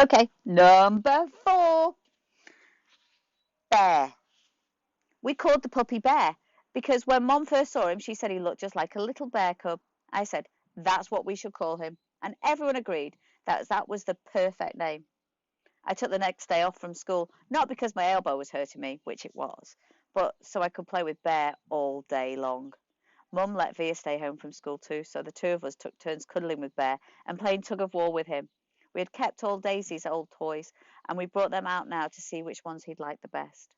Okay, number 4, Bear. We called the puppy Bear because when Mom first saw him, she said he looked just like a little bear cub. I said, that's what we should call him. And everyone agreed that that was the perfect name. I took the next day off from school, not because my elbow was hurting me, which it was, but so I could play with Bear all day long. Mum let Via stay home from school too, so the two of us took turns cuddling with Bear and playing tug of war with him. We had kept all Daisy's old toys, and we brought them out now to see which ones he'd like the best.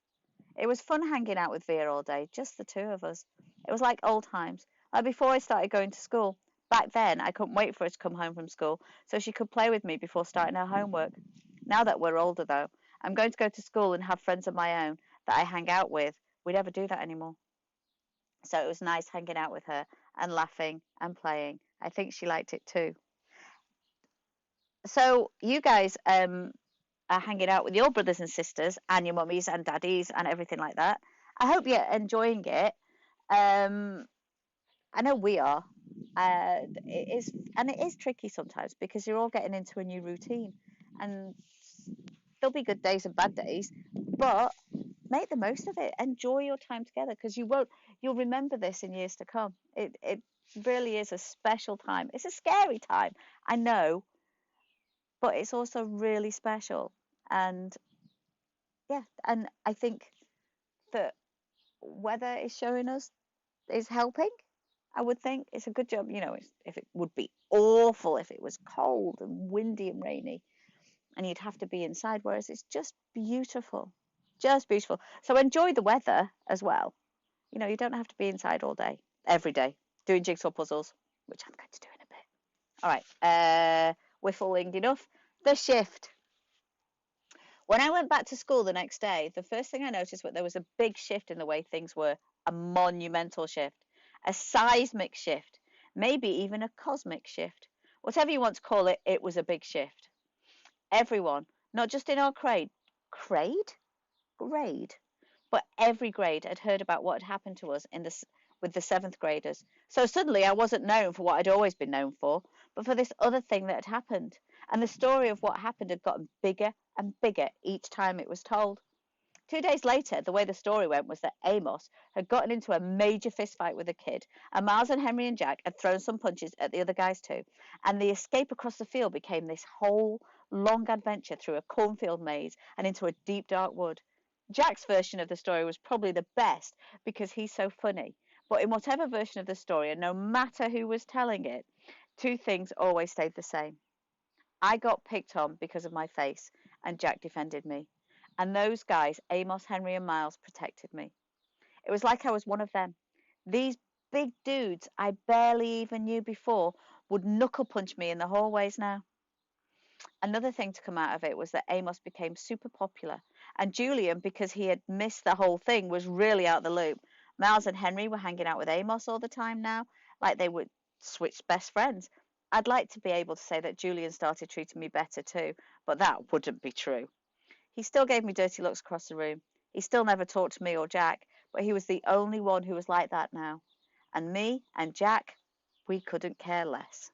It was fun hanging out with Via all day, just the two of us. It was like old times, like before I started going to school. Back then, I couldn't wait for her to come home from school so she could play with me before starting her homework. Now that we're older, though, I'm going to go to school and have friends of my own that I hang out with. We never do that anymore. So it was nice hanging out with her and laughing and playing. I think she liked it too. So you guys are hanging out with your brothers and sisters and your mummies and daddies and everything like that. I hope you're enjoying it. Um, I know we are. It is tricky sometimes because you're all getting into a new routine, and there'll be good days and bad days, but make the most of it. Enjoy your time together because you'll remember this in years to come. It really is a special time. It's a scary time, I know, but it's also really special. And yeah, and I think that weather is showing us is helping. I would think it's a good job. If it would be awful if it was cold and windy and rainy, and you'd have to be inside, whereas it's just beautiful. So enjoy the weather as well. You don't have to be inside all day, every day, doing jigsaw puzzles, which I'm going to do in a bit. All right, whiffling enough. The shift. When I went back to school the next day, the first thing I noticed was there was a big shift in the way things were, a monumental shift, a seismic shift, maybe even a cosmic shift. Whatever you want to call it, it was a big shift. Everyone, not just in our grade, grade, but every grade had heard about what had happened to us with the seventh graders. So suddenly I wasn't known for what I'd always been known for, but for this other thing that had happened. And the story of what happened had gotten bigger and bigger each time it was told. 2 days later, the way the story went was that Amos had gotten into a major fist fight with a kid, and Miles and Henry and Jack had thrown some punches at the other guys too, and the escape across the field became this whole long adventure through a cornfield maze and into a deep dark wood. Jack's version of the story was probably the best because he's so funny, but in whatever version of the story, and no matter who was telling it, two things always stayed the same. I got picked on because of my face, and Jack defended me. And those guys, Amos, Henry, and Miles, protected me. It was like I was one of them. These big dudes I barely even knew before would knuckle punch me in the hallways now. Another thing to come out of it was that Amos became super popular, and Julian, because he had missed the whole thing, was really out the loop. Miles and Henry were hanging out with Amos all the time now, like they would switch best friends. I'd like to be able to say that Julian started treating me better too, but that wouldn't be true. He still gave me dirty looks across the room. He still never talked to me or Jack, but he was the only one who was like that now. And me and Jack, we couldn't care less.